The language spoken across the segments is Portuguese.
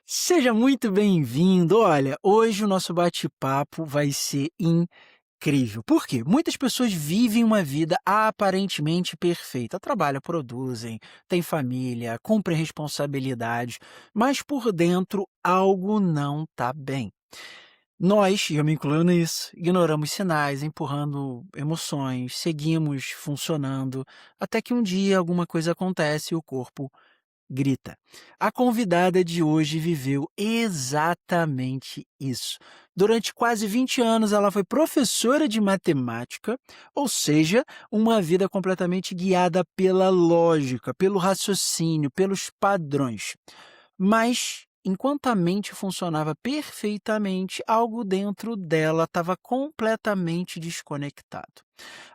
Seja muito bem-vindo. Olha, hoje o nosso bate-papo vai ser incrível. Por quê? Muitas pessoas vivem uma vida aparentemente perfeita. Trabalham, produzem, têm família, cumprem responsabilidades, mas por dentro algo não está bem. Nós, e eu me incluo nisso, ignoramos sinais, empurrando emoções, seguimos funcionando, até que um dia alguma coisa acontece e o corpo grita. A convidada de hoje viveu exatamente isso. Durante quase 20 anos, ela foi professora de matemática, ou seja, uma vida completamente guiada pela lógica, pelo raciocínio, pelos padrões. Mas, enquanto a mente funcionava perfeitamente, algo dentro dela estava completamente desconectado.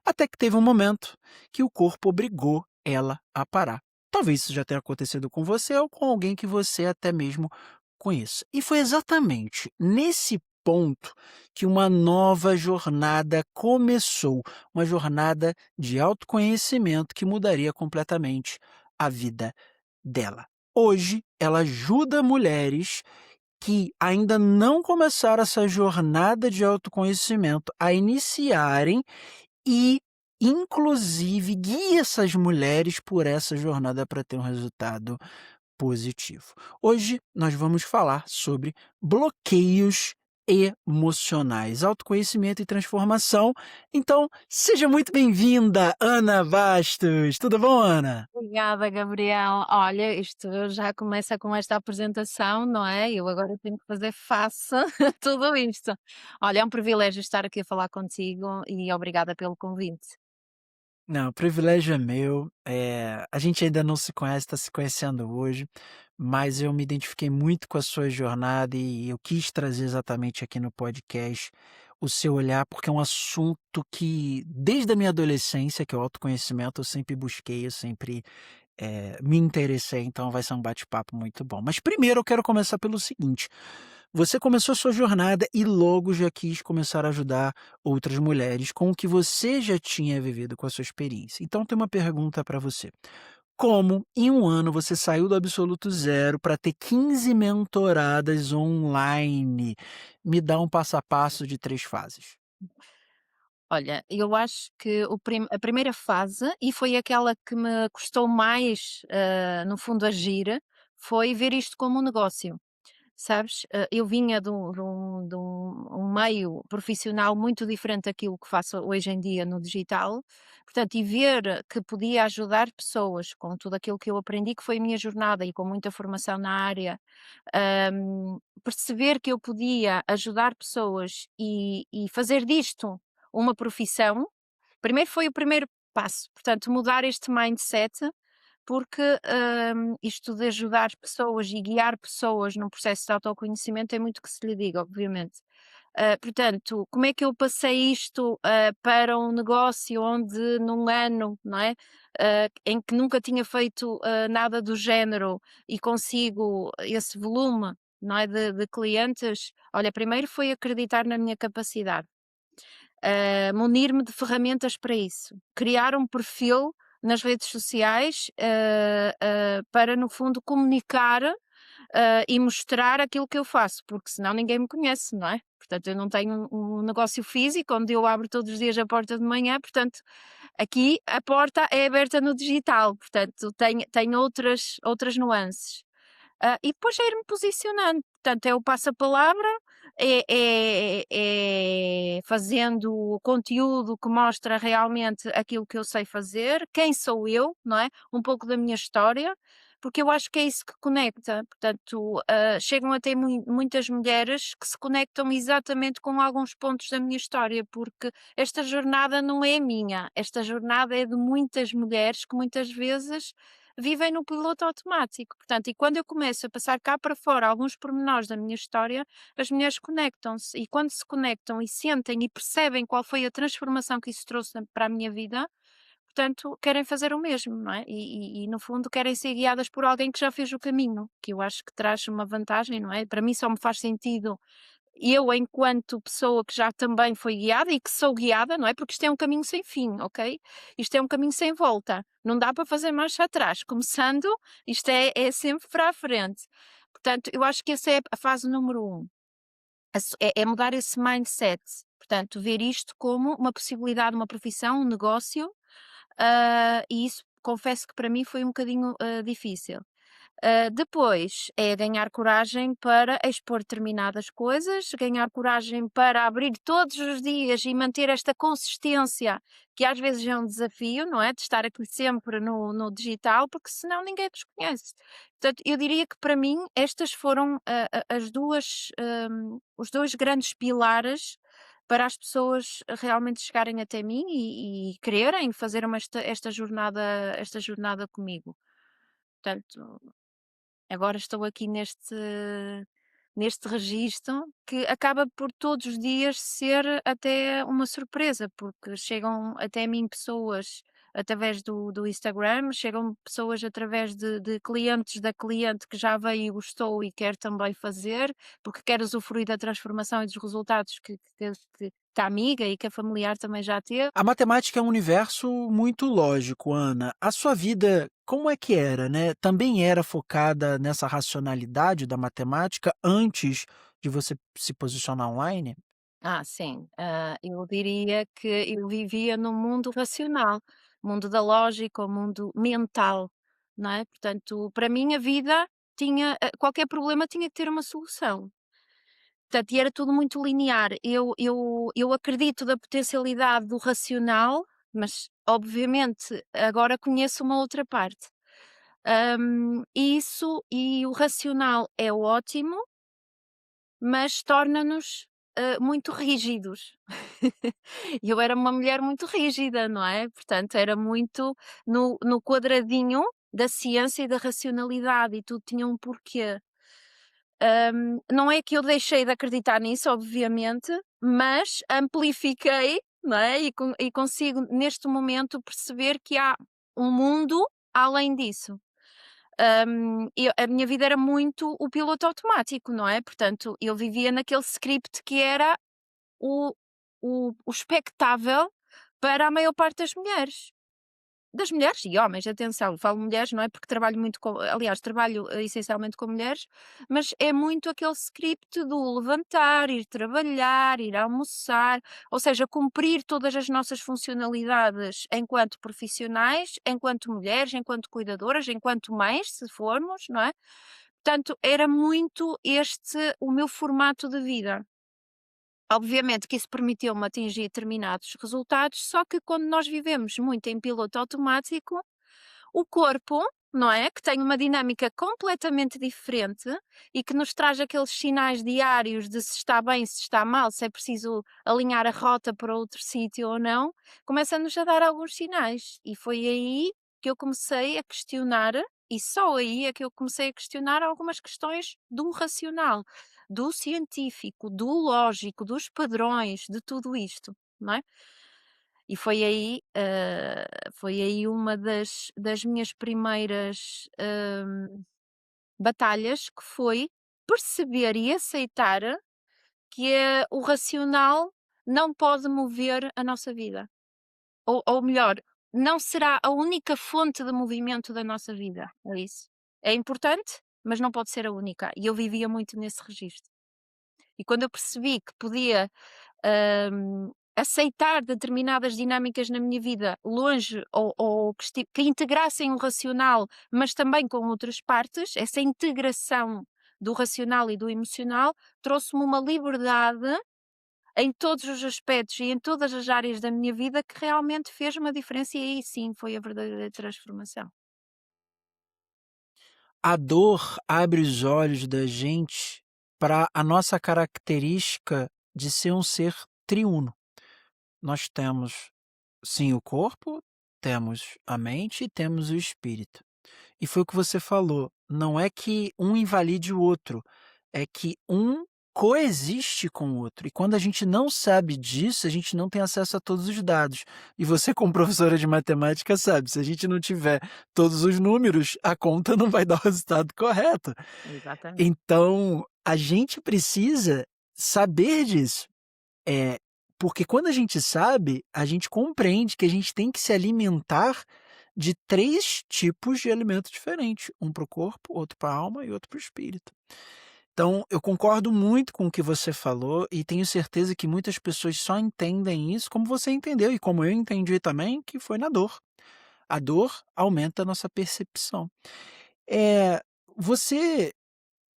Até que teve um momento que o corpo obrigou ela a parar. Talvez isso já tenha acontecido com você ou com alguém que você até mesmo conheça. E foi exatamente nesse ponto que uma nova jornada começou, uma jornada de autoconhecimento que mudaria completamente a vida dela. Hoje, ela ajuda mulheres que ainda não começaram essa jornada de autoconhecimento a iniciarem e, inclusive, guia essas mulheres por essa jornada para ter um resultado positivo. Hoje nós vamos falar sobre bloqueios emocionais, autoconhecimento e transformação. Então, seja muito bem-vinda, Ana Bastos. Tudo bom, Ana? Obrigada, Gabriel. Olha, isto já começa com esta apresentação, não é? Eu agora tenho que fazer face a tudo isto. Olha, é um privilégio estar aqui a falar contigo e obrigada pelo convite. Não, o privilégio é meu. A gente ainda não se conhece, está se conhecendo hoje, mas eu me identifiquei muito com a sua jornada e eu quis trazer exatamente aqui no podcast o seu olhar, porque é um assunto que, desde a minha adolescência, que é o autoconhecimento, eu sempre busquei, eu sempre me interessei, então vai ser um bate-papo muito bom. Mas primeiro eu quero começar pelo seguinte: você começou a sua jornada e logo já quis começar a ajudar outras mulheres com o que você já tinha vivido com a sua experiência. Então tem uma pergunta para você. Como em um ano você saiu do absoluto zero para ter 15 mentoradas online? Me dá um passo a passo de 3 fases. Olha, eu acho que a primeira fase, e foi aquela que me custou mais, no fundo, agir, foi ver isto como um negócio. Sabes, eu vinha de um meio profissional muito diferente daquilo que faço hoje em dia no digital, portanto, e ver que podia ajudar pessoas com tudo aquilo que eu aprendi, que foi a minha jornada e com muita formação na área, perceber que eu podia ajudar pessoas e fazer disto uma profissão, primeiro foi o primeiro passo, portanto, mudar este mindset porque, isto de ajudar pessoas e guiar pessoas num processo de autoconhecimento é muito que se lhe diga, obviamente. Portanto, como é que eu passei isto, para um negócio onde num ano, não é, em que nunca tinha feito, nada do género e consigo esse volume, não é, de clientes? Olha, primeiro foi acreditar na minha capacidade, munir-me de ferramentas para isso, criar um perfil nas redes sociais, para no fundo comunicar, e mostrar aquilo que eu faço, porque senão ninguém me conhece, não é? Portanto, eu não tenho um negócio físico onde eu abro todos os dias a porta de manhã, portanto, aqui a porta é aberta no digital, portanto, tem outras nuances. E depois é ir-me posicionando, portanto, é o passa-palavra, é fazendo conteúdo que mostra realmente aquilo que eu sei fazer, quem sou eu, não é? Um pouco da minha história, porque eu acho que é isso que conecta. Portanto, chegam a ter muitas mulheres que se conectam exatamente com alguns pontos da minha história, porque esta jornada não é minha, esta jornada é de muitas mulheres que muitas vezes vivem no piloto automático. Portanto, e quando eu começo a passar cá para fora alguns pormenores da minha história, as mulheres conectam-se. E quando se conectam e sentem e percebem qual foi a transformação que isso trouxe para a minha vida, portanto, querem fazer o mesmo, não é? E, no fundo querem ser guiadas por alguém que já fez o caminho, que eu acho que traz uma vantagem, não é? Para mim só me faz sentido eu, enquanto pessoa que já também foi guiada e que sou guiada, não é? Porque isto é um caminho sem fim, ok? Isto é um caminho sem volta. Não dá para fazer marcha atrás. Começando, isto é sempre para a frente. Portanto, eu acho que essa é a fase número um. É mudar esse mindset. Portanto, ver isto como uma possibilidade, uma profissão, um negócio, e isso confesso que para mim foi um bocadinho difícil. Depois é ganhar coragem para expor determinadas coisas, ganhar coragem para abrir todos os dias e manter esta consistência, que às vezes é um desafio, não é? De estar aqui sempre no digital, porque senão ninguém nos conhece. Portanto, eu diria que para mim estas foram as duas, os dois grandes pilares para as pessoas realmente chegarem até mim e quererem fazer esta jornada comigo. Portanto, agora estou aqui neste registro que acaba por todos os dias ser até uma surpresa, porque chegam até mim pessoas através do Instagram, chegam pessoas através de clientes da cliente que já veio e gostou e quer também fazer, porque quer usufruir da transformação e dos resultados que a amiga e que a familiar também já teve. A matemática é um universo muito lógico, Ana. A sua vida, como é que era, né? Também era focada nessa racionalidade da matemática antes de você se posicionar online? Sim. Eu diria que eu vivia num mundo racional, mundo da lógica, o mundo mental, não é? Portanto, para mim a vida tinha, qualquer problema tinha que ter uma solução. Portanto, e era tudo muito linear. Eu acredito da potencialidade do racional, mas obviamente agora conheço uma outra parte. Isso e o racional é ótimo, mas torna-nos, muito rígidos. E eu era uma mulher muito rígida, não é? Portanto, era muito no quadradinho da ciência e da racionalidade e tudo tinha um porquê. Não é que eu deixei de acreditar nisso, obviamente, mas amplifiquei, não é? E consigo neste momento perceber que há um mundo além disso. A minha vida era muito o piloto automático, não é? Portanto, eu vivia naquele script que era o o expectável para a maior parte das mulheres e homens, atenção, falo mulheres, não é, porque trabalho muito com aliás, trabalho, essencialmente com mulheres, mas é muito aquele script do levantar, ir trabalhar, ir almoçar, ou seja, cumprir todas as nossas funcionalidades enquanto profissionais, enquanto mulheres, enquanto cuidadoras, enquanto mães, se formos, não é? Portanto, era muito este o meu formato de vida. Obviamente que isso permitiu-me atingir determinados resultados, só que quando nós vivemos muito em piloto automático, o corpo, não é? Que tem uma dinâmica completamente diferente e que nos traz aqueles sinais diários de se está bem, se está mal, se é preciso alinhar a rota para outro sítio ou não, começa-nos a dar alguns sinais. E foi aí que eu comecei a questionar, e só aí é que eu comecei a questionar algumas questões do racional, do científico, do lógico, dos padrões, de tudo isto, não é? E foi aí uma das minhas primeiras, batalhas, que foi perceber e aceitar que, o racional não pode mover a nossa vida. Ou melhor, não será a única fonte de movimento da nossa vida, é isso. É importante, mas não pode ser a única. E eu vivia muito nesse registro. E quando eu percebi que podia aceitar determinadas dinâmicas na minha vida longe ou que integrassem o racional, mas também com outras partes, essa integração do racional e do emocional trouxe-me uma liberdade em todos os aspectos e em todas as áreas da minha vida que realmente fez uma diferença e aí sim foi a verdadeira transformação. A dor abre os olhos da gente para a nossa característica de ser um ser triuno. Nós temos, sim, o corpo, temos a mente e temos o espírito. E foi o que você falou, não é que um invalide o outro, é que um coexiste com o outro. E quando a gente não sabe disso, a gente não tem acesso a todos os dados. E você, como professora de matemática, sabe, se a gente não tiver todos os números, a conta não vai dar o resultado correto. Exatamente. Então, a gente precisa saber disso. Porque quando a gente sabe, a gente compreende que a gente tem que se alimentar de 3 tipos de alimento diferentes, um para o corpo, outro para a alma e outro para o espírito. Então, eu concordo muito com o que você falou e tenho certeza que muitas pessoas só entendem isso como você entendeu e como eu entendi também, que foi na dor. A dor aumenta a nossa percepção. Eh, Você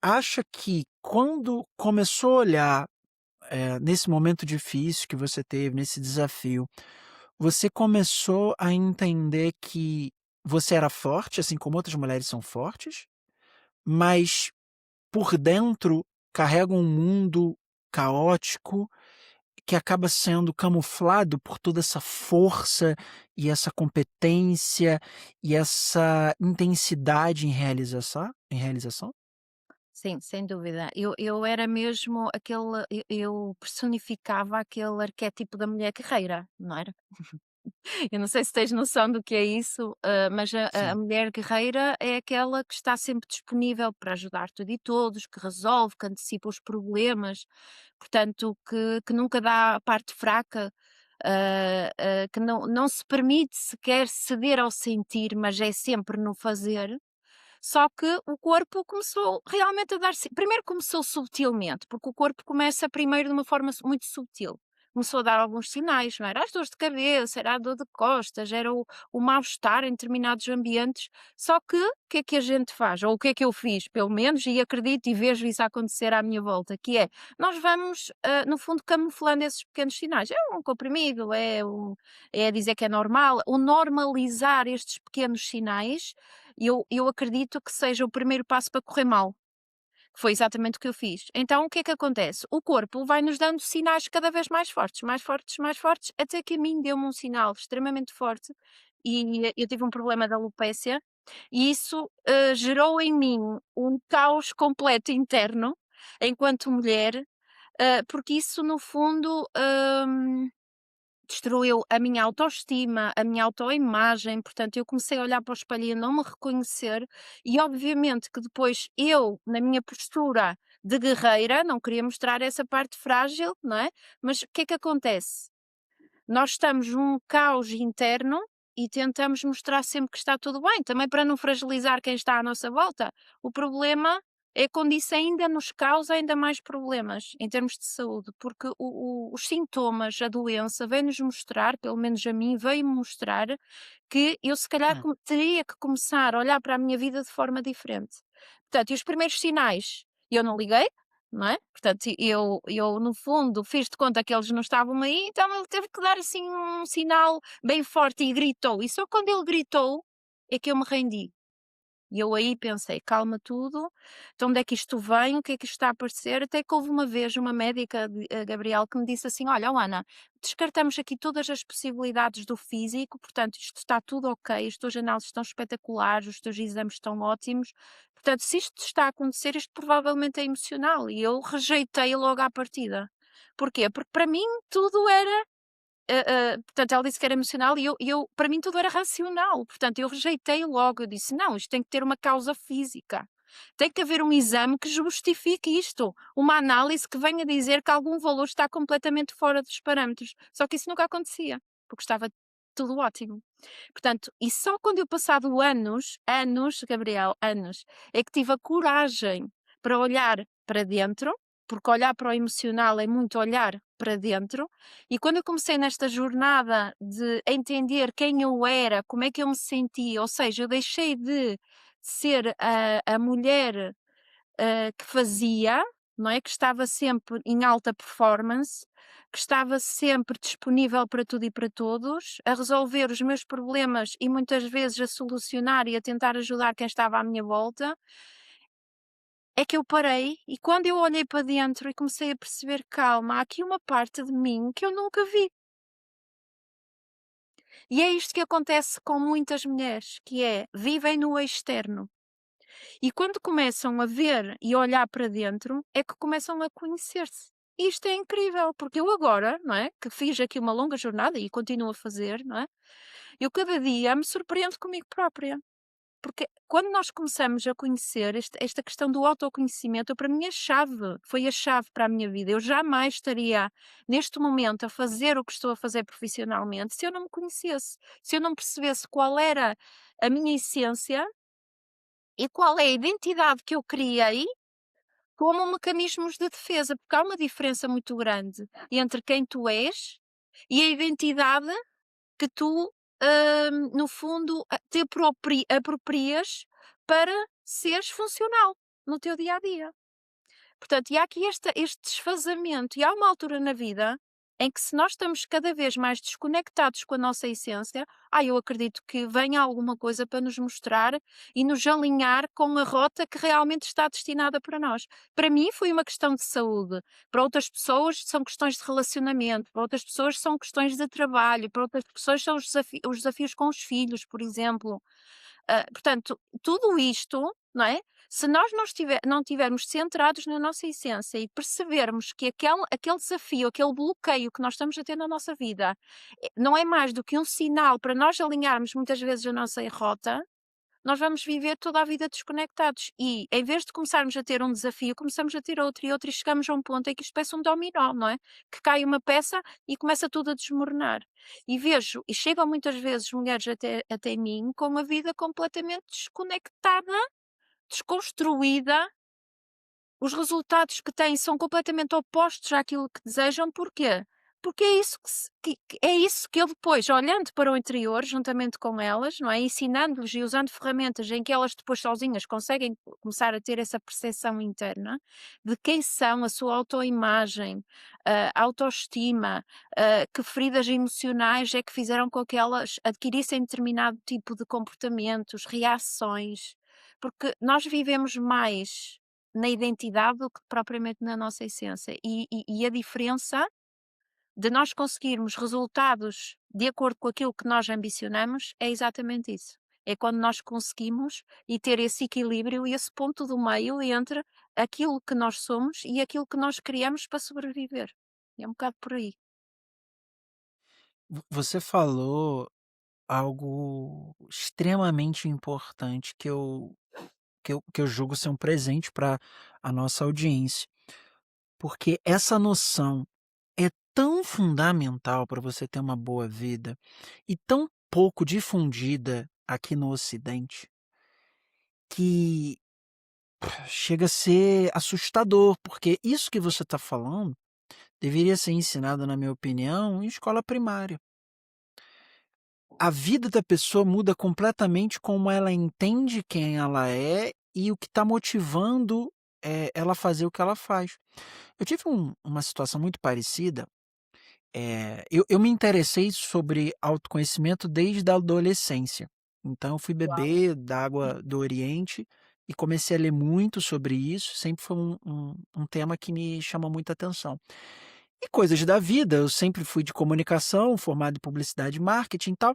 acha que quando começou a olhar, nesse momento difícil que você teve, nesse desafio, você começou a entender que você era forte, assim como outras mulheres são fortes, mas por dentro carrega um mundo caótico que acaba sendo camuflado por toda essa força e essa competência e essa intensidade em realização? Sim, sem dúvida. Eu era mesmo aquele, eu personificava aquele arquétipo da mulher guerreira, não era? Eu não sei se tens noção do que é isso, mas a Sim. mulher guerreira é aquela que está sempre disponível para ajudar tudo e todos, que resolve, que antecipa os problemas, portanto, que nunca dá a parte fraca, que não se permite sequer ceder ao sentir, mas é sempre no fazer. Só que o corpo começou realmente a dar primeiro começou subtilmente, porque o corpo começa primeiro de uma forma muito subtil. Começou a dar alguns sinais, não era? As dores de cabeça, era a dor de costas, era o mal-estar em determinados ambientes. Só que o que é que a gente faz? Ou o que é que eu fiz, pelo menos, e acredito e vejo isso acontecer à minha volta, que é, nós vamos, no fundo, camuflando esses pequenos sinais. É um comprimido, é dizer que é normal. O normalizar estes pequenos sinais eu acredito que seja o primeiro passo para correr mal, que foi exatamente o que eu fiz. Então o que é que acontece? O corpo vai nos dando sinais cada vez mais fortes, mais fortes, mais fortes, até que a mim deu-me um sinal extremamente forte e eu tive um problema de alopecia e isso, gerou em mim um caos completo interno, enquanto mulher, porque isso no fundo, destruiu a minha autoestima, a minha autoimagem, portanto, eu comecei a olhar para o espelho e a não me reconhecer, e obviamente que depois eu, na minha postura de guerreira, não queria mostrar essa parte frágil, não é? Mas o que é que acontece? Nós estamos num caos interno e tentamos mostrar sempre que está tudo bem, também para não fragilizar quem está à nossa volta. O problema é quando isso ainda nos causa ainda mais problemas em termos de saúde, porque os sintomas, a doença, vem-nos mostrar, pelo menos a mim, veio-me mostrar que eu se calhar Hum. teria que começar a olhar para a minha vida de forma diferente. Portanto, e os primeiros sinais eu não liguei, não é? Portanto, eu no fundo fiz de conta que eles não estavam aí, então ele teve que dar assim um sinal bem forte e gritou. E só quando ele gritou é que eu me rendi. E eu aí pensei: "Calma tudo, de onde é que isto vem, o que é que isto está a aparecer?" Até que houve uma vez uma médica, Gabriel, que me disse assim: "Olha, oh Ana, descartamos aqui todas as possibilidades do físico, portanto isto está tudo ok, as tuas análises estão espetaculares, os teus exames estão ótimos, portanto se isto está a acontecer, isto provavelmente é emocional." E eu rejeitei logo à partida. Porquê? Porque para mim tudo era portanto, ela disse que era emocional e eu para mim tudo era racional, portanto, eu rejeitei logo, eu disse: "Não, isto tem que ter uma causa física, tem que haver um exame que justifique isto, uma análise que venha dizer que algum valor está completamente fora dos parâmetros", só que isso nunca acontecia, porque estava tudo ótimo. Portanto, e só quando eu passado anos, Gabriel, anos, é que tive a coragem para olhar para dentro, porque olhar para o emocional é muito olhar para dentro, e quando eu comecei nesta jornada de entender quem eu era, como é que eu me sentia, ou seja, eu deixei de ser a mulher que fazia, não é? Que estava sempre em alta performance, que estava sempre disponível para tudo e para todos, a resolver os meus problemas e muitas vezes a solucionar e a tentar ajudar quem estava à minha volta, é que eu parei e quando eu olhei para dentro e comecei a perceber, calma, há aqui uma parte de mim que eu nunca vi. E é isto que acontece com muitas mulheres, que é, vivem no externo. E quando começam a ver e a olhar para dentro, é que começam a conhecer-se. E isto é incrível, porque eu agora, não é, que fiz aqui uma longa jornada e continuo a fazer, não é, eu cada dia me surpreendo comigo própria. porque quando nós começamos a conhecer esta questão do autoconhecimento, para mim foi a chave para a minha vida. Eu jamais estaria neste momento a fazer o que estou a fazer profissionalmente se eu não me conhecesse, se eu não percebesse qual era a minha essência e qual é a identidade que eu criei como mecanismos de defesa, porque há uma diferença muito grande entre quem tu és e a identidade que tu, no fundo, te aproprias para seres funcional no teu dia a dia. Portanto, e há aqui este desfazamento, e há uma altura na vida em que, se nós estamos cada vez mais desconectados com a nossa essência, eu acredito que venha alguma coisa para nos mostrar e nos alinhar com a rota que realmente está destinada para nós. Para mim, foi uma questão de saúde, para outras pessoas, são questões de relacionamento, para outras pessoas, são questões de trabalho, para outras pessoas, são os desafios com os filhos, por exemplo. Portanto, tudo isto, não é? Se nós não estivermos centrados na nossa essência e percebermos que aquele desafio, aquele bloqueio que nós estamos a ter na nossa vida, não é mais do que um sinal para nós alinharmos muitas vezes a nossa rota, nós vamos viver toda a vida desconectados. E em vez de começarmos a ter um desafio, começamos a ter outro e outro, e chegamos a um ponto em que isto parece um dominó, não é? Que cai uma peça e começa tudo a desmoronar. E chegam muitas vezes mulheres até mim com a vida completamente desconectada, desconstruída. Os resultados que têm são completamente opostos àquilo que desejam. Porquê? Porque é isso é isso que eu depois, olhando para o interior, juntamente com elas, não é? Ensinando-lhes e usando ferramentas em que elas depois sozinhas conseguem começar a ter essa percepção interna de quem são, a sua autoimagem, a autoestima, que feridas emocionais é que fizeram com que elas adquirissem determinado tipo de comportamentos, reações, porque nós vivemos mais na identidade do que propriamente na nossa essência. E a diferença de nós conseguirmos resultados de acordo com aquilo que nós ambicionamos é exatamente isso. É quando nós conseguimos e ter esse equilíbrio e esse ponto do meio entre aquilo que nós somos e aquilo que nós criamos para sobreviver. É um bocado por aí. Você falou algo extremamente importante que eu julgo ser um presente para a nossa audiência, porque essa noção é tão fundamental para você ter uma boa vida e tão pouco difundida aqui no Ocidente, que chega a ser assustador, porque isso que você está falando deveria ser ensinado, na minha opinião, em escola primária. A vida da pessoa muda completamente como ela entende quem ela é e o que está motivando ela fazer o que ela faz. Eu tive uma situação muito parecida. Eu me interessei sobre autoconhecimento desde a adolescência. Então, eu fui Uau! beber da água do Oriente e comecei a ler muito sobre isso. Sempre foi um tema que me chamou muita atenção. E coisas da vida, eu sempre fui de comunicação, formado em publicidade e marketing e tal.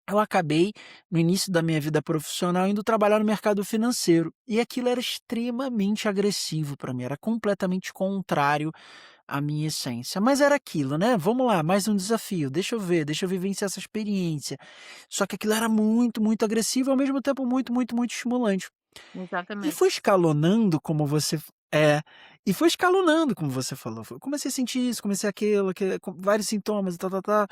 Eu acabei, no início da minha vida profissional, indo trabalhar no mercado financeiro. E aquilo era extremamente agressivo para mim, era completamente contrário à minha essência. Mas era aquilo, né? Vamos lá, mais um desafio. Deixa eu vivenciar essa experiência. Só que aquilo era muito, muito agressivo, e ao mesmo tempo muito, muito, muito estimulante. E Exatamente. foi escalonando, como você. É, e foi escalonando, como você falou. Eu comecei a sentir isso, comecei aquilo, com vários sintomas e tal, tal, tal.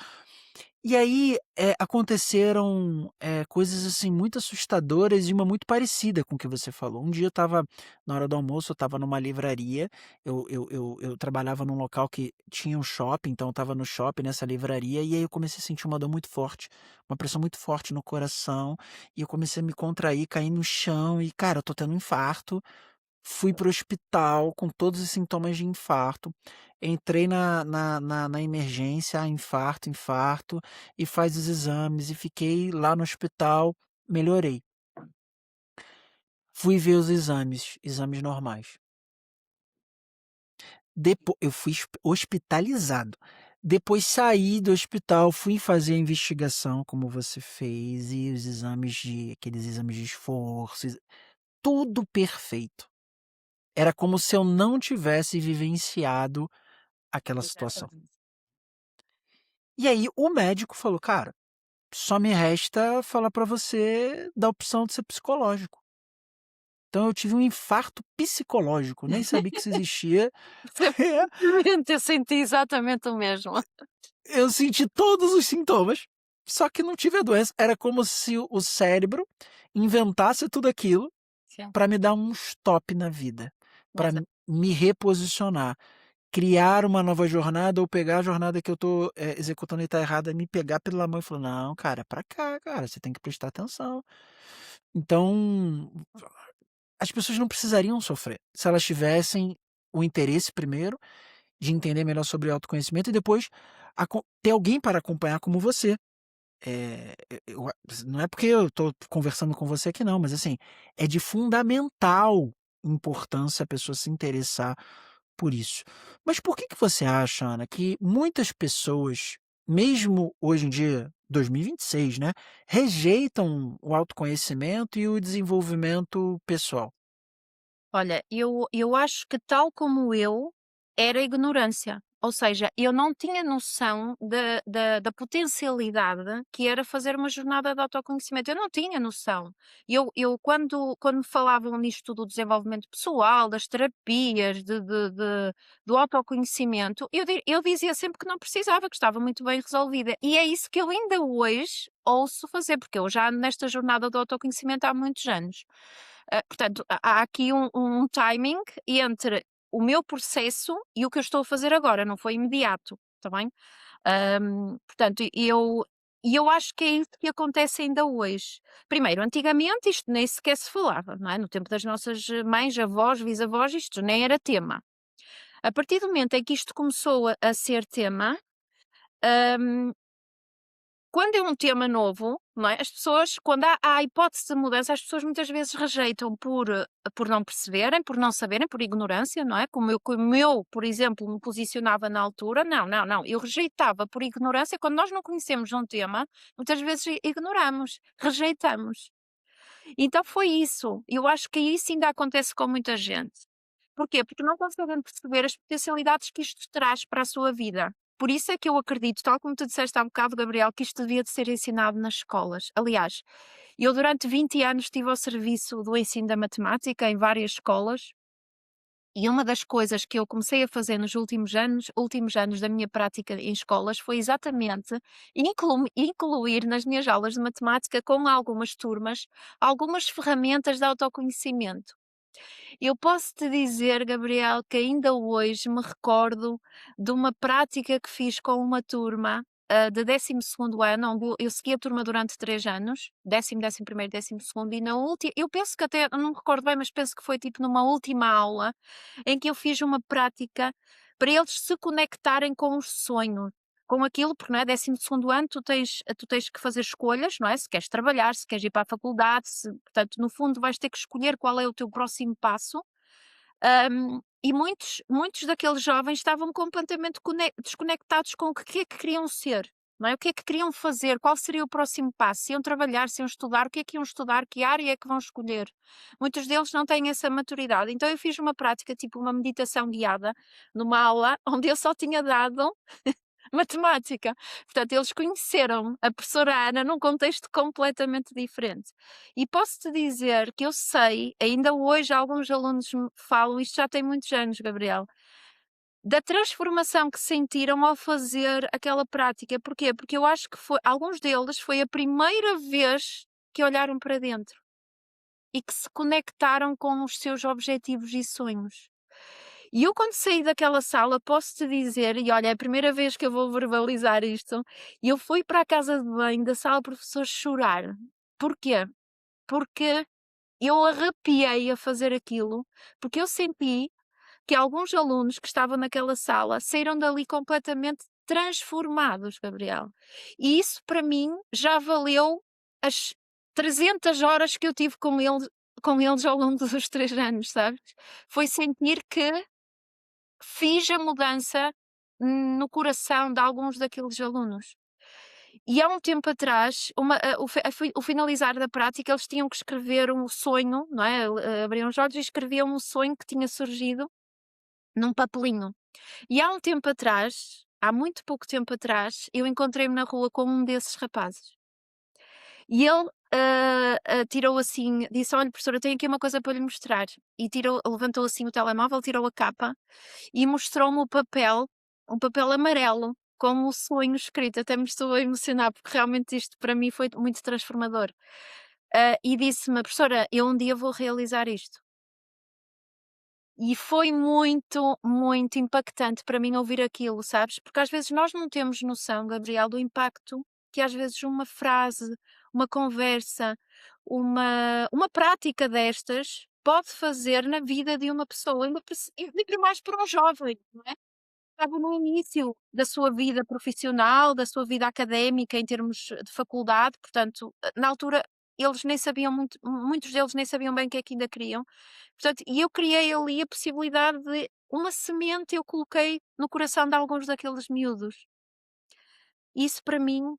E aí, aconteceram, coisas, assim, muito assustadoras e uma muito parecida com o que você falou. Um dia eu estava na hora do almoço, eu estava numa livraria, eu trabalhava num local que tinha um shopping, então eu estava no shopping, nessa livraria, e aí eu comecei a sentir uma dor muito forte, uma pressão muito forte no coração, e eu comecei a me contrair, cair no chão e, cara, eu tô tendo um infarto. Fui para o hospital com todos os sintomas de infarto, entrei na emergência, infarto, infarto, e faz os exames, e fiquei lá no hospital, melhorei. Fui ver os exames, exames normais. Depo eu fui hospitalizado. Depois saí do hospital, fui fazer a investigação como você fez, e os exames aqueles exames de esforço, tudo perfeito. Era como se eu não tivesse vivenciado aquela situação. Exatamente. E aí o médico falou: "Cara, só me resta falar para você da opção de ser psicológico. Então eu tive um infarto psicológico, nem sabia que isso existia. É, Exatamente, eu senti exatamente o mesmo. eu senti todos os sintomas, só que não tive a doença. Era como se o cérebro inventasse tudo aquilo Sim, para me dar um stop na vida, para exa me reposicionar, criar uma nova jornada ou pegar a jornada que eu tô, executando e tá errada, me pegar pela mão e falar: "Não, cara, pra cá, cara, você tem que prestar atenção". Então, as pessoas não precisariam sofrer, se elas tivessem o interesse primeiro de entender melhor sobre autoconhecimento e depois ter alguém para acompanhar como você. Eu não é porque eu estou conversando com você aqui não, mas assim, é de fundamental importância a pessoa se interessar por isso. Mas por que você acha, Ana, que muitas pessoas, mesmo hoje em dia, 2026, né, rejeitam o autoconhecimento e o desenvolvimento pessoal? Olha, eu acho que tal como eu, era ignorância. Ou seja, eu não tinha noção da potencialidade que era fazer uma jornada de autoconhecimento. Eu não tinha noção. Eu quando me falavam nisto do desenvolvimento pessoal, das terapias, do autoconhecimento, eu dizia sempre que não precisava, que estava muito bem resolvida. E é isso que eu ainda hoje ouço fazer, porque eu já ando nesta jornada do autoconhecimento há muitos anos. Portanto, há aqui um timing entre o meu processo e o que eu estou a fazer agora, não foi imediato, está bem? Portanto, eu acho que é isso que acontece ainda hoje. Primeiro, antigamente isto nem sequer se falava, não é? No tempo das nossas mães, avós, bisavós, isto nem era tema. A partir do momento em que isto começou a ser tema, hum, quando é um tema novo, não é, as pessoas quando há a hipótese de mudança, as pessoas muitas vezes rejeitam por não perceberem, por não saberem, por ignorância, não é, como eu, por exemplo, me posicionava na altura, não, não, não, eu rejeitava por ignorância, quando nós não conhecemos um tema, muitas vezes ignoramos, rejeitamos. Então foi isso, eu acho que isso ainda acontece com muita gente. Porquê? Porque não conseguem perceber as potencialidades que isto traz para a sua vida. Por isso é que eu acredito, tal como tu disseste há bocado, Gabriel, que isto devia de ser ensinado nas escolas. Aliás, eu durante 20 anos estive ao serviço do ensino da matemática em várias escolas e uma das coisas que eu comecei a fazer nos últimos anos da minha prática em escolas foi exatamente incluir nas minhas aulas de matemática com algumas turmas, algumas ferramentas de autoconhecimento. Eu posso te dizer, Gabriel, que ainda hoje me recordo de uma prática que fiz com uma turma, de 12º ano, onde eu segui a turma durante 3 anos, 10º, 11º, 12º, e na última eu penso que até não me recordo bem, mas penso que foi tipo numa última aula, em que eu fiz uma prática para eles se conectarem com os sonhos, com aquilo, porque não é, 12º ano tu tens que fazer escolhas, não é, se queres trabalhar, se queres ir para a faculdade, portanto, no fundo vais ter que escolher qual é o teu próximo passo, e muitos daqueles jovens estavam completamente desconectados com o que é que queriam ser, não é? O que é que queriam fazer, qual seria o próximo passo, se iam trabalhar, se iam estudar, o que é que iam estudar, que área é que vão escolher. Muitos deles não têm essa maturidade, então eu fiz uma prática, tipo uma meditação guiada, numa aula onde eu só tinha dado matemática. Portanto, eles conheceram a professora Ana num contexto completamente diferente. E posso-te dizer que eu sei, ainda hoje alguns alunos me falam, isto já tem muitos anos, Gabriel, da transformação que sentiram ao fazer aquela prática. Porquê? Porque eu acho que alguns deles foi a primeira vez que olharam para dentro e que se conectaram com os seus objetivos e sonhos. E eu quando saí daquela sala, posso-te dizer, e olha, é a primeira vez que eu vou verbalizar isto, eu fui para a casa de banho da sala de professores chorar. Porquê? Porque eu arrepiei a fazer aquilo, porque eu senti que alguns alunos que estavam naquela sala saíram dali completamente transformados, Gabriel. E isso para mim já valeu as 300 horas que eu tive com eles ao longo dos 3 anos, sabes? Foi sentir que fiz a mudança no coração de alguns daqueles alunos. E há um tempo atrás, o finalizar da prática, eles tinham que escrever um sonho, não é? Abriam os olhos e escreviam um sonho que tinha surgido num papelinho. E há um tempo atrás, há muito pouco tempo atrás, eu encontrei-me na rua com um desses rapazes. E ele, tirou assim, disse: "Olha, professora, tenho aqui uma coisa para lhe mostrar", e levantou assim o telemóvel, tirou a capa e mostrou-me o papel, um papel amarelo com o sonho escrito. Até me estou a emocionar, porque realmente isto para mim foi muito transformador. E disse-me: "Professora, eu um dia vou realizar isto". E foi muito, muito impactante para mim ouvir aquilo, sabes? Porque às vezes nós não temos noção, Gabriel, do impacto que às vezes uma frase, uma conversa, uma prática destas pode fazer na vida de uma pessoa, ainda mais para um jovem, não é? Estava no início da sua vida profissional, da sua vida académica em termos de faculdade, portanto, na altura eles nem sabiam muito, muitos deles nem sabiam bem o que é que ainda queriam. Portanto, e eu criei ali a possibilidade de uma semente eu coloquei no coração de alguns daqueles miúdos. Isso para mim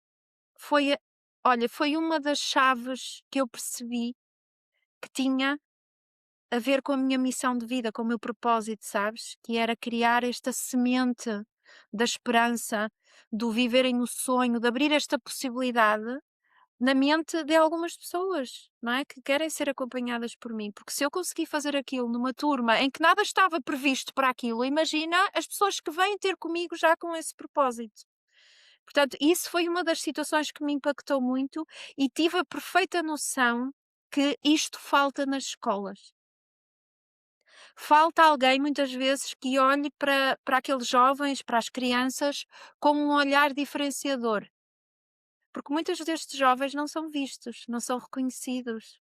foi, olha, foi uma das chaves que eu percebi que tinha a ver com a minha missão de vida, com o meu propósito, sabes? Que era criar esta semente da esperança, do viverem o sonho, de abrir esta possibilidade na mente de algumas pessoas, não é? Que querem ser acompanhadas por mim. Porque se eu conseguir fazer aquilo numa turma em que nada estava previsto para aquilo, imagina as pessoas que vêm ter comigo já com esse propósito. Portanto, isso foi uma das situações que me impactou muito e tive a perfeita noção que isto falta nas escolas. Falta alguém muitas vezes que olhe para aqueles jovens, para as crianças, com um olhar diferenciador, porque muitos destes jovens não são vistos, não são reconhecidos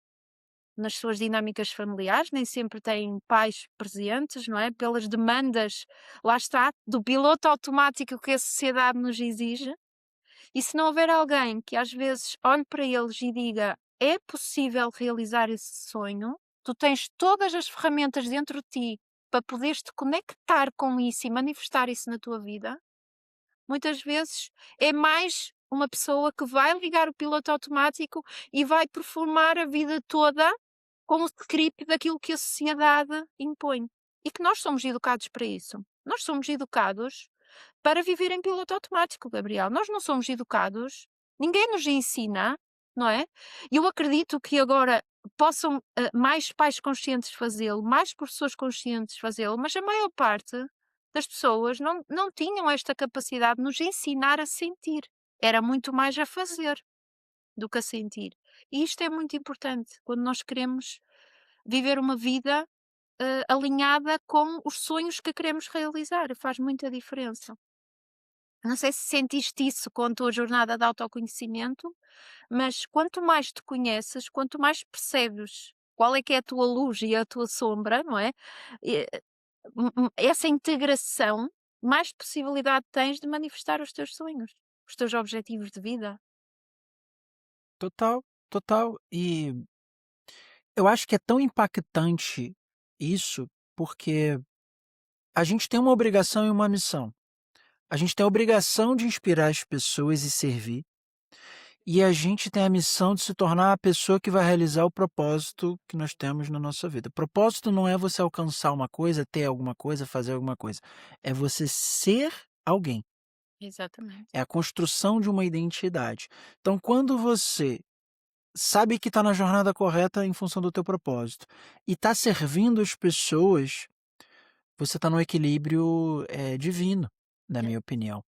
nas suas dinâmicas familiares, nem sempre têm pais presentes, não é? Pelas demandas, lá está, do piloto automático que a sociedade nos exige. E se não houver alguém que às vezes olhe para eles e diga: "É possível realizar esse sonho, tu tens todas as ferramentas dentro de ti para poderes te conectar com isso e manifestar isso na tua vida", muitas vezes é mais uma pessoa que vai ligar o piloto automático e vai performar a vida toda com o script daquilo que a sociedade impõe. E que nós somos educados para isso. Nós somos educados para viver em piloto automático, Gabriel. Nós não somos educados, ninguém nos ensina, não é? E eu acredito que agora possam mais pais conscientes fazê-lo, mais professores conscientes fazê-lo, mas a maior parte das pessoas não tinham esta capacidade de nos ensinar a sentir. Era muito mais a fazer do que a sentir. E isto é muito importante quando nós queremos viver uma vida alinhada com os sonhos que queremos realizar. Faz muita diferença. Não sei se sentiste isso com a tua jornada de autoconhecimento, mas quanto mais te conheces, quanto mais percebes qual é que é a tua luz e a tua sombra, não é? E, essa integração, mais possibilidade tens de manifestar os teus sonhos, os teus objetivos de vida. Total, total. E eu acho que é tão impactante isso, porque a gente tem uma obrigação e uma missão. A gente tem a obrigação de inspirar as pessoas e servir, e a gente tem a missão de se tornar a pessoa que vai realizar o propósito que nós temos na nossa vida. Propósito não é você alcançar uma coisa, ter alguma coisa, fazer alguma coisa. É você ser alguém. Exatamente. É a construção de uma identidade. Então, quando você sabe que está na jornada correta em função do teu propósito e está servindo as pessoas, você está no equilíbrio, divino, na É, minha opinião.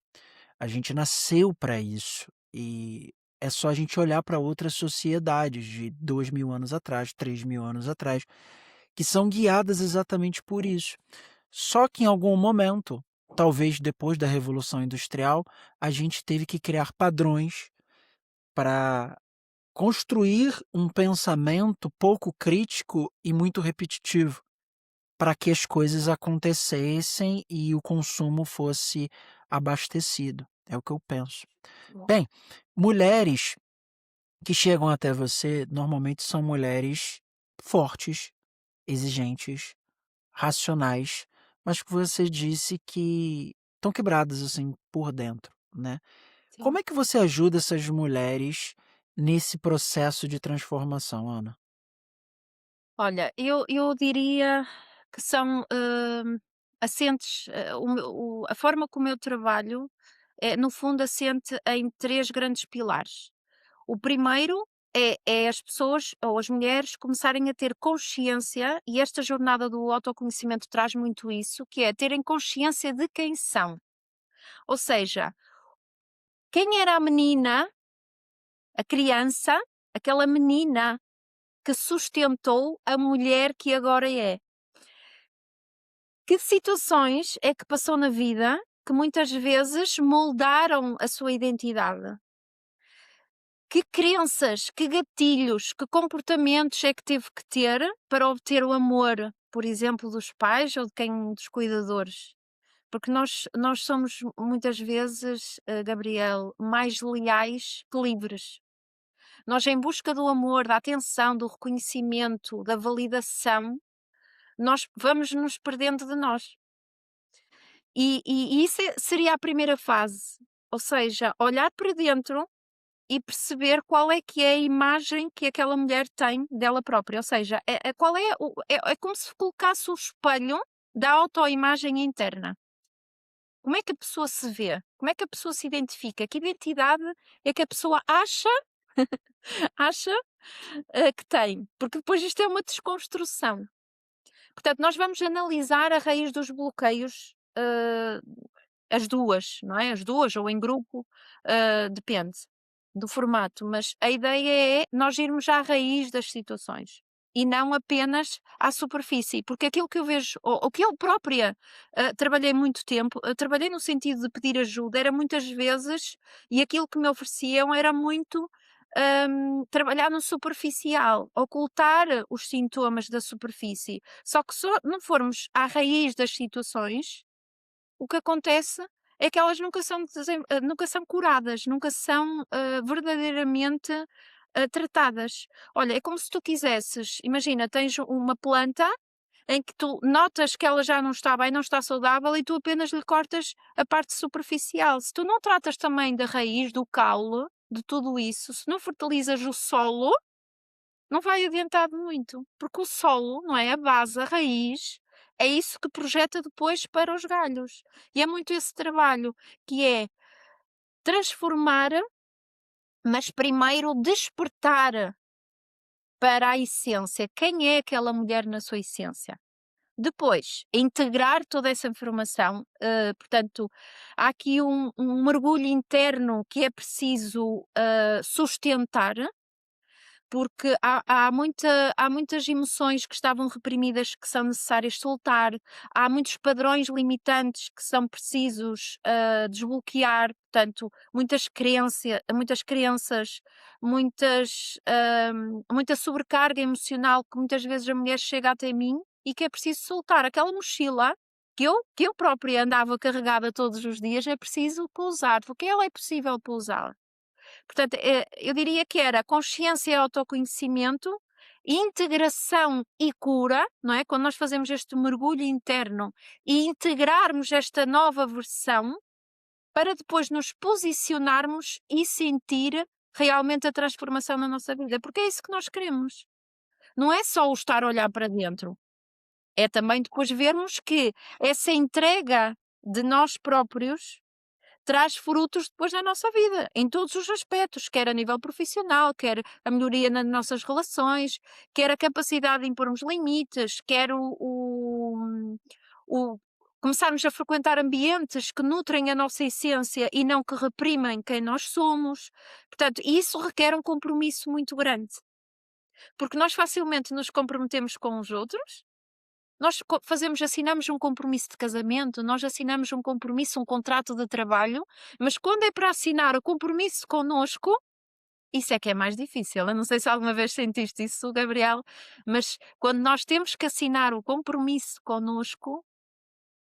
A gente nasceu para isso e é só a gente olhar para outras sociedades de 2000 anos atrás, 3000 anos atrás, que são guiadas exatamente por isso. Só que em algum momento, talvez depois da Revolução Industrial, a gente teve que criar padrões para construir um pensamento pouco crítico e muito repetitivo, para que as coisas acontecessem e o consumo fosse abastecido. É o que eu penso. bom, Bem, mulheres que chegam até você normalmente são mulheres fortes, exigentes, racionais, mas que você disse que estão quebradas assim por dentro, né? Como sim. é que você ajuda essas mulheres nesse processo de transformação, Ana? Olha, eu diria que são, assentes, a forma como eu trabalho é, no fundo, assente em 3 grandes pilares. O primeiro é as pessoas ou as mulheres começarem a ter consciência, e esta jornada do autoconhecimento traz muito isso, que é terem consciência de quem são. Ou seja, quem era a menina, a criança, aquela menina que sustentou a mulher que agora é. Que situações é que passou na vida que muitas vezes moldaram a sua identidade? Que crenças, que gatilhos, que comportamentos é que teve que ter para obter o amor, por exemplo, dos pais ou de quem dos cuidadores? Porque nós somos muitas vezes, Gabriel, mais leais que livres. Nós, em busca do amor, da atenção, do reconhecimento, da validação, nós vamos nos perdendo de nós. E isso seria a primeira fase, ou seja, olhar para dentro e perceber qual é que é a imagem que aquela mulher tem dela própria, ou seja, qual é, é como se colocasse o espelho da autoimagem interna. Como é que a pessoa se vê? Como é que a pessoa se identifica? Que identidade é que a pessoa acha que tem? Porque depois isto é uma desconstrução. Portanto, nós vamos analisar a raiz dos bloqueios, as duas, não é? As duas ou em grupo, depende do formato, mas a ideia é nós irmos à raiz das situações e não apenas à superfície, porque aquilo que eu vejo, ou o que eu própria trabalhei muito tempo, trabalhei no sentido de pedir ajuda, era muitas vezes, e aquilo que me ofereciam era muito trabalhar no superficial, ocultar os sintomas da superfície. Só que se não formos à raiz das situações, o que acontece é que elas nunca são curadas, nunca são, verdadeiramente, tratadas. Olha, é como se tu quisesses, imagina, tens uma planta em que tu notas que ela já não está bem, não está saudável e tu apenas lhe cortas a parte superficial. Se tu não tratas também da raiz, do caule, de tudo isso, se não fertilizas o solo, não vai adiantar de muito, porque o solo, não é, a base, a raiz, é isso que projeta depois para os galhos. E é muito esse trabalho, que é transformar, mas primeiro despertar para a essência. Quem é aquela mulher na sua essência? Depois, integrar toda essa informação, portanto, há aqui um mergulho interno que é preciso, sustentar, porque há muitas emoções que estavam reprimidas que são necessárias soltar, há muitos padrões limitantes que são precisos, desbloquear, portanto, muitas crenças, muita sobrecarga emocional que muitas vezes a mulher chega até mim e que é preciso soltar. Aquela mochila que eu própria andava carregada todos os dias, é preciso pousar, porque ela é possível pousar. Portanto, eu diria que era consciência e autoconhecimento, integração e cura, não é? Quando nós fazemos este mergulho interno e integrarmos esta nova versão para depois nos posicionarmos e sentir realmente a transformação na nossa vida, porque é isso que nós queremos. Não é só o estar a olhar para dentro, é também depois vermos que essa entrega de nós próprios traz frutos depois na nossa vida, em todos os aspectos, quer a nível profissional, quer a melhoria nas nossas relações, quer a capacidade de impormos limites, quer o começarmos a frequentar ambientes que nutrem a nossa essência e não que reprimem quem nós somos. Portanto, isso requer um compromisso muito grande, porque nós facilmente nos comprometemos com os outros. Nós assinamos um compromisso de casamento, nós assinamos um compromisso, um contrato de trabalho, mas quando é para assinar o compromisso connosco, isso é que é mais difícil. Eu não sei se alguma vez sentiste isso, Gabriel, mas quando nós temos que assinar o compromisso connosco,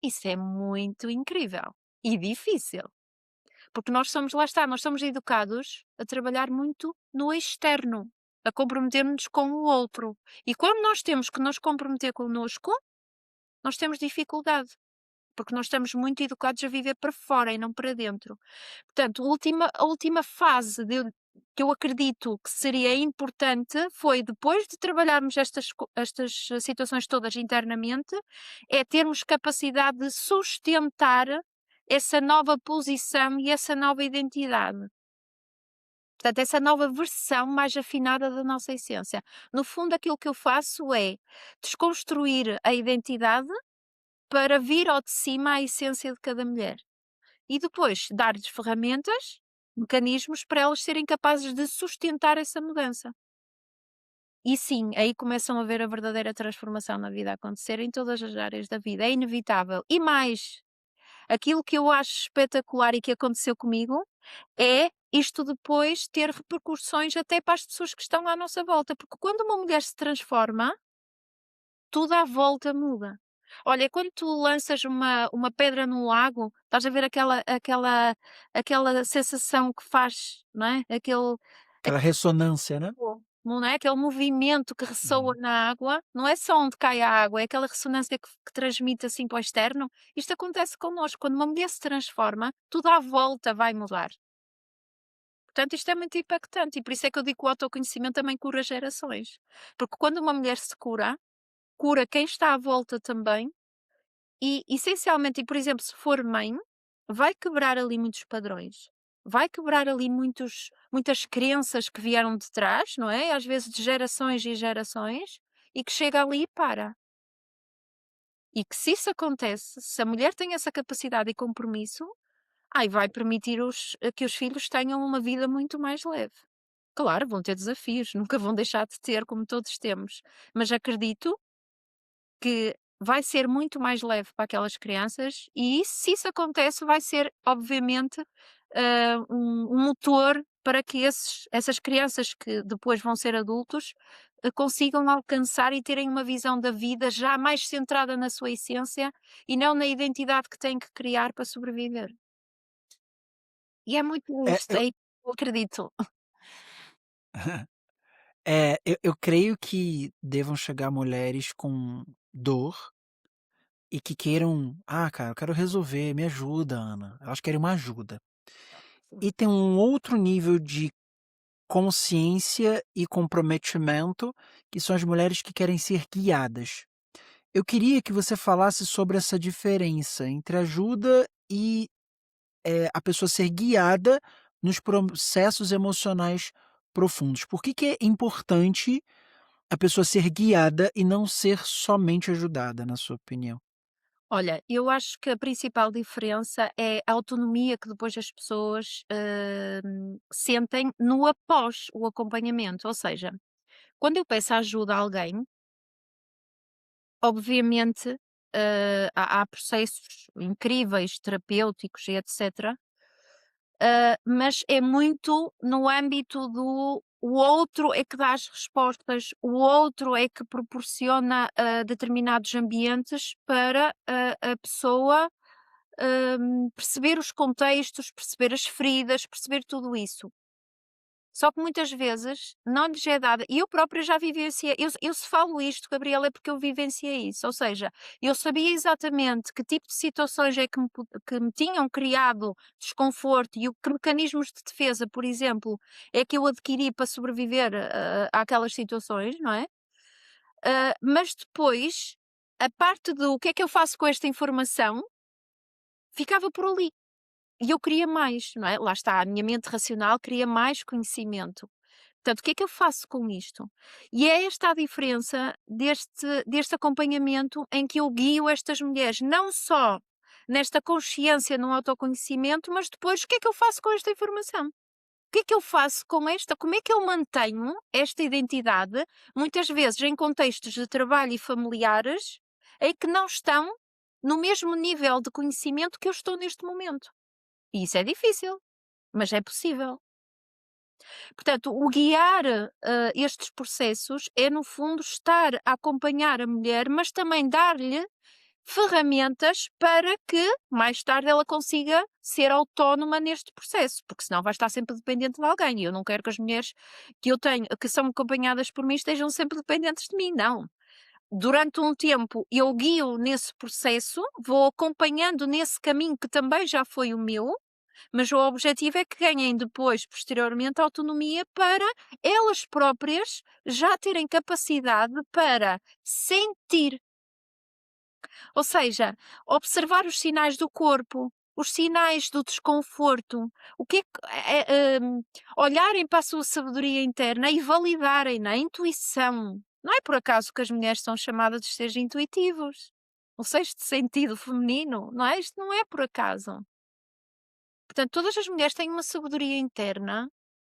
isso é muito incrível e difícil. Porque lá está, nós somos educados a trabalhar muito no externo, a comprometer-nos com o outro. E quando nós temos que nos comprometer connosco, nós temos dificuldade, porque nós estamos muito educados a viver para fora e não para dentro. Portanto, a última fase que eu acredito que seria importante foi, depois de trabalharmos estas situações todas internamente, é termos capacidade de sustentar essa nova posição e essa nova identidade. Portanto, essa nova versão mais afinada da nossa essência. No fundo, aquilo que eu faço é desconstruir a identidade para vir ao de cima a essência de cada mulher. E depois dar-lhes ferramentas, mecanismos para elas serem capazes de sustentar essa mudança. E sim, aí começam a ver a verdadeira transformação na vida a acontecer em todas as áreas da vida. É inevitável. E mais, aquilo que eu acho espetacular e que aconteceu comigo é isto depois ter repercussões até para as pessoas que estão à nossa volta. Porque quando uma mulher se transforma, tudo à volta muda. Olha, quando tu lanças uma pedra no lago, estás a ver aquela sensação que faz, não é? Aquela ressonância, né? Não é? Aquele movimento que ressoa Uhum. na água, não é só onde cai a água, é aquela ressonância que transmite assim para o externo. Isto acontece connosco. Quando uma mulher se transforma, tudo à volta vai mudar. Portanto, isto é muito impactante e por isso é que eu digo que o autoconhecimento também cura gerações. Porque quando uma mulher se cura, cura quem está à volta também e, essencialmente, e por exemplo, se for mãe, vai quebrar ali muitos padrões. Vai quebrar ali muitas crenças que vieram de trás, não é? Às vezes de gerações e gerações, e que chega ali e para. E que se isso acontece, se a mulher tem essa capacidade e compromisso, ai, vai permitir que os filhos tenham uma vida muito mais leve. Claro, vão ter desafios, nunca vão deixar de ter, como todos temos. Mas acredito que vai ser muito mais leve para aquelas crianças e isso, se isso acontece, vai ser, obviamente, um motor para que essas crianças que depois vão ser adultos consigam alcançar e terem uma visão da vida já mais centrada na sua essência e não na identidade que têm que criar para sobreviver. E é muito É, isto, é isso que eu acredito. eu creio que devam chegar mulheres com dor e que queiram, cara, eu quero resolver, me ajuda, Ana. Elas querem uma ajuda. E tem um outro nível de consciência e comprometimento, que são as mulheres que querem ser guiadas. Eu queria que você falasse sobre essa diferença entre ajuda e a pessoa ser guiada nos processos emocionais profundos. Por que é importante a pessoa ser guiada e não ser somente ajudada, na sua opinião? Olha, eu acho que a principal diferença é a autonomia que depois as pessoas sentem no após o acompanhamento. Ou seja, quando eu peço ajuda a alguém, obviamente há processos incríveis, terapêuticos e etc. Mas é muito no âmbito do o outro é que dá as respostas, o outro é que proporciona determinados ambientes para a pessoa perceber os contextos, perceber as feridas, perceber tudo isso. Só que muitas vezes não lhes é dada, e eu própria já vivenciei, eu se falo isto, Gabriela, é porque eu vivenciei isso, ou seja, eu sabia exatamente que tipo de situações é que me tinham criado desconforto e que mecanismos de defesa, por exemplo, é que eu adquiri para sobreviver àquelas situações, não é? Mas depois, a parte do o que é que eu faço com esta informação, ficava por ali. E eu queria mais, não é? Lá está, a minha mente racional queria mais conhecimento. Portanto, o que é que eu faço com isto? E é esta a diferença deste acompanhamento em que eu guio estas mulheres, não só nesta consciência, no autoconhecimento, mas depois o que é que eu faço com esta informação? O que é que eu faço com esta? Como é que eu mantenho esta identidade, muitas vezes em contextos de trabalho e familiares, em que não estão no mesmo nível de conhecimento que eu estou neste momento? E isso é difícil, mas é possível. Portanto, o guiar, estes processos é, no fundo, estar a acompanhar a mulher, mas também dar-lhe ferramentas para que mais tarde ela consiga ser autónoma neste processo, porque senão vai estar sempre dependente de alguém. E eu não quero que as mulheres que eu tenho, que são acompanhadas por mim, estejam sempre dependentes de mim, não. Durante um tempo eu guio nesse processo, vou acompanhando nesse caminho que também já foi o meu, mas o objetivo é que ganhem depois, posteriormente, autonomia para elas próprias já terem capacidade para sentir, ou seja, observar os sinais do corpo, os sinais do desconforto, o que é que olharem para a sua sabedoria interna e validarem-na, a intuição. Não é por acaso que as mulheres são chamadas de seres intuitivos. O sexto sentido feminino, não é? Isto não é por acaso. Portanto, todas as mulheres têm uma sabedoria interna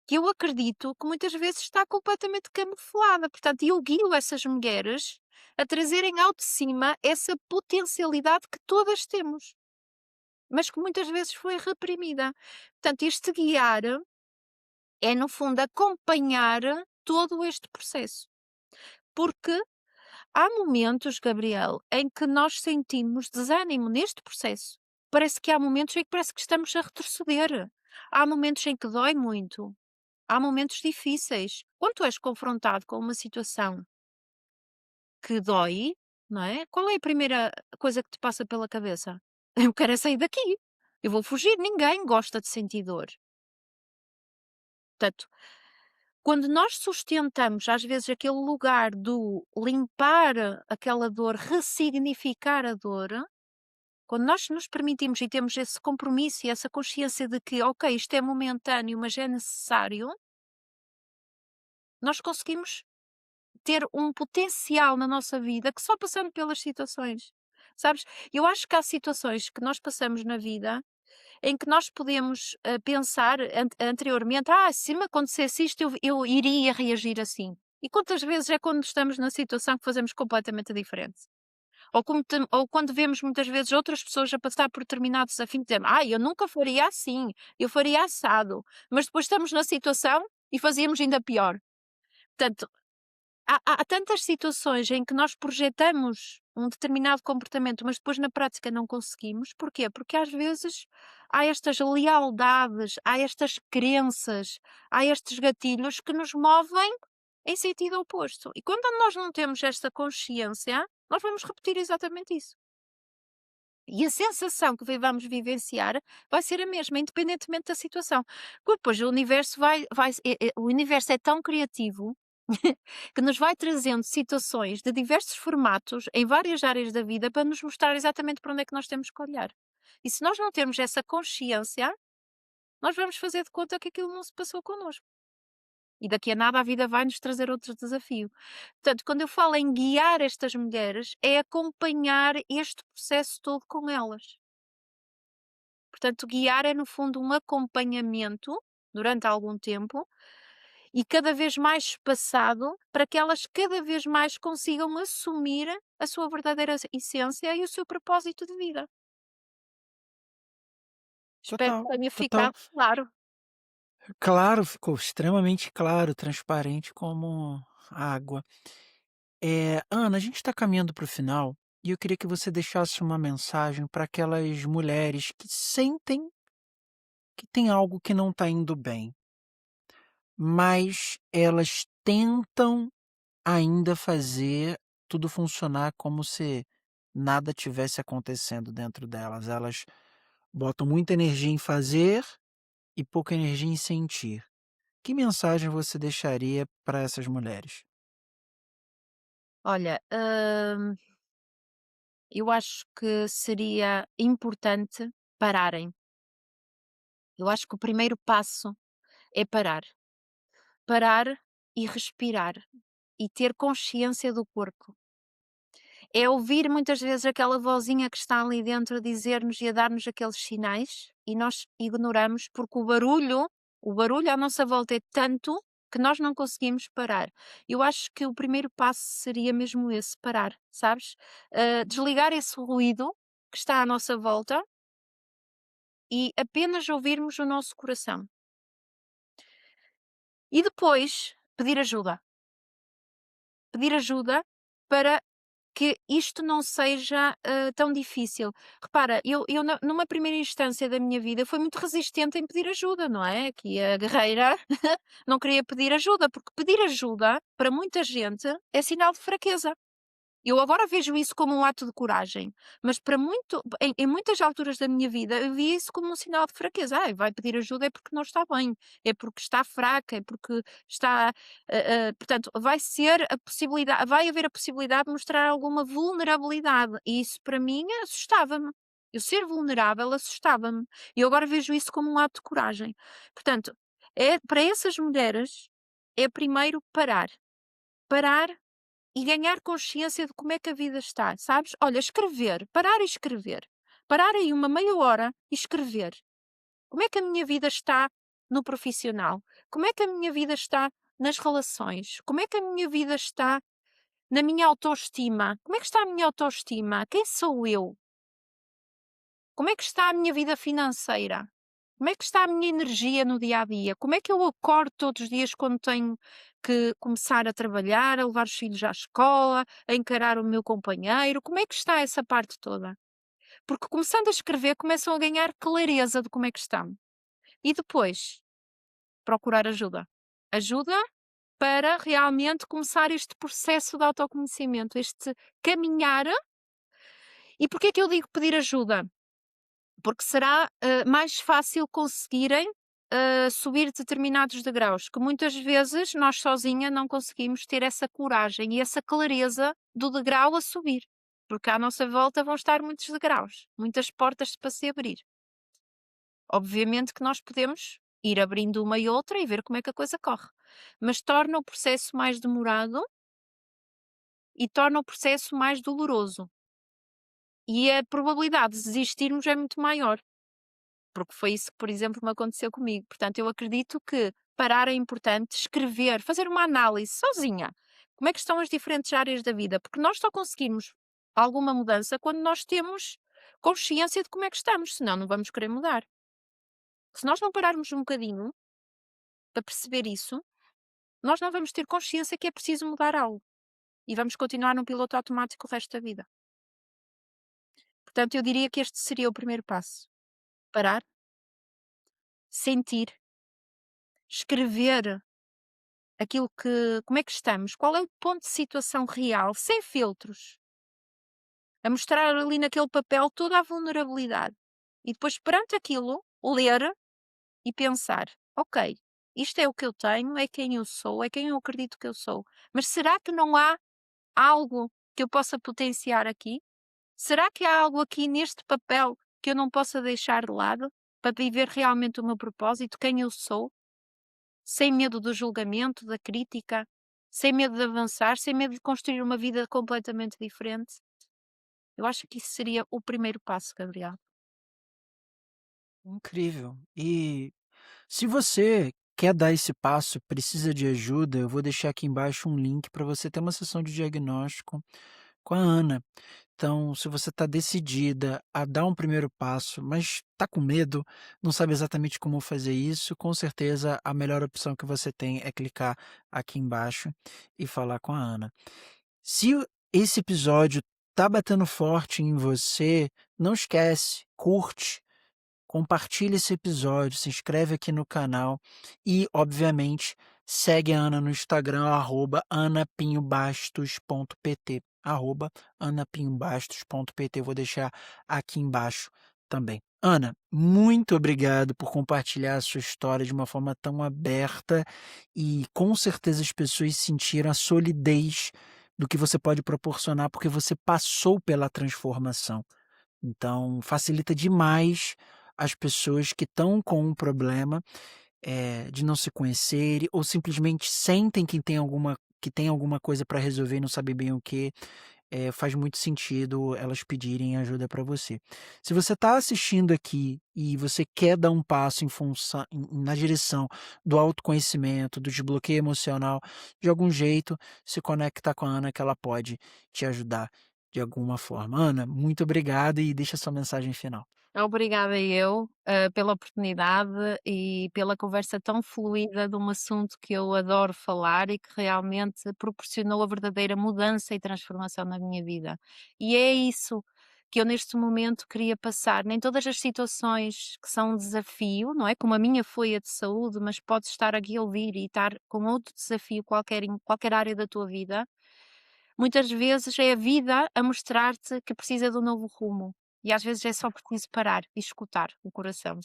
que eu acredito que muitas vezes está completamente camuflada. Portanto, eu guio essas mulheres a trazerem ao de cima essa potencialidade que todas temos, mas que muitas vezes foi reprimida. Portanto, este guiar é, no fundo, acompanhar todo este processo. Porque há momentos, Gabriel, em que nós sentimos desânimo neste processo. Parece que há momentos em que parece que estamos a retroceder. Há momentos em que dói muito. Há momentos difíceis. Quando tu és confrontado com uma situação que dói, não é? Qual é a primeira coisa que te passa pela cabeça? Eu quero é sair daqui. Eu vou fugir. Ninguém gosta de sentir dor. Portanto, quando nós sustentamos, às vezes, aquele lugar do limpar aquela dor, ressignificar a dor, quando nós nos permitimos e temos esse compromisso e essa consciência de que, ok, isto é momentâneo, mas é necessário, nós conseguimos ter um potencial na nossa vida que só passando pelas situações. Sabes? Eu acho que há situações que nós passamos na vida em que nós podemos pensar anteriormente, se me acontecesse isto, eu iria reagir assim. E quantas vezes é quando estamos na situação que fazemos completamente diferente? Ou quando vemos muitas vezes outras pessoas a passar por determinado desafio e dizemos, eu nunca faria assim, eu faria assado. Mas depois estamos na situação e fazíamos ainda pior. Portanto, há tantas situações em que nós projetamos um determinado comportamento, mas depois na prática não conseguimos. Porquê? Porque às vezes há estas lealdades, há estas crenças, há estes gatilhos que nos movem em sentido oposto. E quando nós não temos esta consciência, nós vamos repetir exatamente isso. E a sensação que vamos vivenciar vai ser a mesma, independentemente da situação. Porque depois o universo o universo é tão criativo que nos vai trazendo situações de diversos formatos em várias áreas da vida para nos mostrar exatamente para onde é que nós temos que olhar. E se nós não temos essa consciência, nós vamos fazer de conta que aquilo não se passou connosco. E daqui a nada a vida vai nos trazer outro desafio. Portanto, quando eu falo em guiar estas mulheres, é acompanhar este processo todo com elas. Portanto, guiar é no fundo um acompanhamento durante algum tempo e cada vez mais espaçado para que elas cada vez mais consigam assumir a sua verdadeira essência e o seu propósito de vida. Espero Total, que tenha total. ficado claro. Claro, ficou extremamente claro, transparente como água. Ana, a gente está caminhando para o final e eu queria que você deixasse uma mensagem para aquelas mulheres que sentem que tem algo que não está indo bem, mas elas tentam ainda fazer tudo funcionar como se nada tivesse acontecendo dentro delas. Elas botam muita energia em fazer e pouca energia em sentir. Que mensagem você deixaria para essas mulheres? Olha, eu acho que seria importante pararem. Eu acho que o primeiro passo é parar. Parar e respirar e ter consciência do corpo. É ouvir muitas vezes aquela vozinha que está ali dentro a dizer-nos e a dar-nos aqueles sinais e nós ignoramos porque o barulho à nossa volta é tanto que nós não conseguimos parar. Eu acho que o primeiro passo seria mesmo esse, parar, sabes? Desligar esse ruído que está à nossa volta e apenas ouvirmos o nosso coração. E depois pedir ajuda. Pedir ajuda para que isto não seja, tão difícil. Repara, eu numa primeira instância da minha vida fui muito resistente em pedir ajuda, não é? Que a guerreira não queria pedir ajuda, porque pedir ajuda, para muita gente, é sinal de fraqueza. Eu agora vejo isso como um ato de coragem, mas para em muitas alturas da minha vida eu via isso como um sinal de fraqueza. Vai pedir ajuda é porque não está bem, é porque está fraca, é porque está, portanto, vai haver a possibilidade de mostrar alguma vulnerabilidade e isso para mim assustava-me. Eu ser vulnerável assustava-me. E eu agora vejo isso como um ato de coragem. Portanto, para essas mulheres, é primeiro parar. Parar e ganhar consciência de como é que a vida está, sabes? Olha, escrever, parar e escrever. Parar aí uma meia hora e escrever. Como é que a minha vida está no profissional? Como é que a minha vida está nas relações? Como é que a minha vida está na minha autoestima? Como é que está a minha autoestima? Quem sou eu? Como é que está a minha vida financeira? Como é que está a minha energia no dia a dia? Como é que eu acordo todos os dias quando tenho que começar a trabalhar, a levar os filhos à escola, a encarar o meu companheiro? Como é que está essa parte toda? Porque começando a escrever, começam a ganhar clareza de como é que estão. E depois, procurar ajuda. Ajuda para realmente começar este processo de autoconhecimento, este caminhar. E porquê é que eu digo pedir ajuda? Porque será, mais fácil conseguirem, subir determinados degraus, que muitas vezes nós sozinha não conseguimos ter essa coragem e essa clareza do degrau a subir, porque à nossa volta vão estar muitos degraus, muitas portas para se abrir. Obviamente que nós podemos ir abrindo uma e outra e ver como é que a coisa corre, mas torna o processo mais demorado e torna o processo mais doloroso. E a probabilidade de desistirmos é muito maior. Porque foi isso que, por exemplo, me aconteceu comigo. Portanto, eu acredito que parar é importante, escrever, fazer uma análise sozinha. Como é que estão as diferentes áreas da vida? Porque nós só conseguimos alguma mudança quando nós temos consciência de como é que estamos, senão não vamos querer mudar. Se nós não pararmos um bocadinho para perceber isso, nós não vamos ter consciência que é preciso mudar algo. E vamos continuar num piloto automático o resto da vida. Portanto, eu diria que este seria o primeiro passo. Parar, sentir, escrever aquilo que como é que estamos, qual é o ponto de situação real, sem filtros, a mostrar ali naquele papel toda a vulnerabilidade. E depois, perante aquilo, ler e pensar: ok, isto é o que eu tenho, é quem eu sou, é quem eu acredito que eu sou. Mas será que não há algo que eu possa potenciar aqui? Será que há algo aqui neste papel que eu não possa deixar de lado para viver realmente o meu propósito, quem eu sou? Sem medo do julgamento, da crítica, sem medo de avançar, sem medo de construir uma vida completamente diferente. Eu acho que isso seria o primeiro passo, Gabriel. Incrível. E se você quer dar esse passo, precisa de ajuda, eu vou deixar aqui embaixo um link para você ter uma sessão de diagnóstico com a Ana. Então, se você está decidida a dar um primeiro passo, mas está com medo, não sabe exatamente como fazer isso, com certeza a melhor opção que você tem é clicar aqui embaixo e falar com a Ana. Se esse episódio tá batendo forte em você, não esquece, curte, compartilha esse episódio, se inscreve aqui no canal e, obviamente, segue a Ana no Instagram, @anapinhobastos.pt, @anapinhobastos.pt. Vou deixar aqui embaixo também. Ana, muito obrigado por compartilhar a sua história de uma forma tão aberta e com certeza as pessoas sentiram a solidez do que você pode proporcionar, porque você passou pela transformação. Então, facilita demais as pessoas que estão com um problema, de não se conhecerem ou simplesmente sentem que tem alguma coisa para resolver e não sabe bem o que, faz muito sentido elas pedirem ajuda para você. Se você está assistindo aqui e você quer dar um passo em função na direção do autoconhecimento, do desbloqueio emocional, de algum jeito, se conecta com a Ana que ela pode te ajudar de alguma forma. Ana, muito obrigado e deixa sua mensagem final. Obrigada eu, pela oportunidade e pela conversa tão fluida de um assunto que eu adoro falar e que realmente proporcionou a verdadeira mudança e transformação na minha vida. E é isso que eu neste momento queria passar. Nem todas as situações que são um desafio, não é? Como a minha foi a de saúde, mas podes estar aqui a ouvir e estar com outro desafio qualquer em qualquer área da tua vida. Muitas vezes é a vida a mostrar-te que precisa de um novo rumo. E às vezes é só preciso parar e escutar o coração.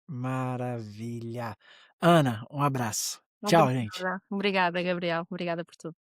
Maravilha. Ana, um abraço. Tchau, gente. Obrigada. Obrigada, Gabriel. Obrigada por tudo.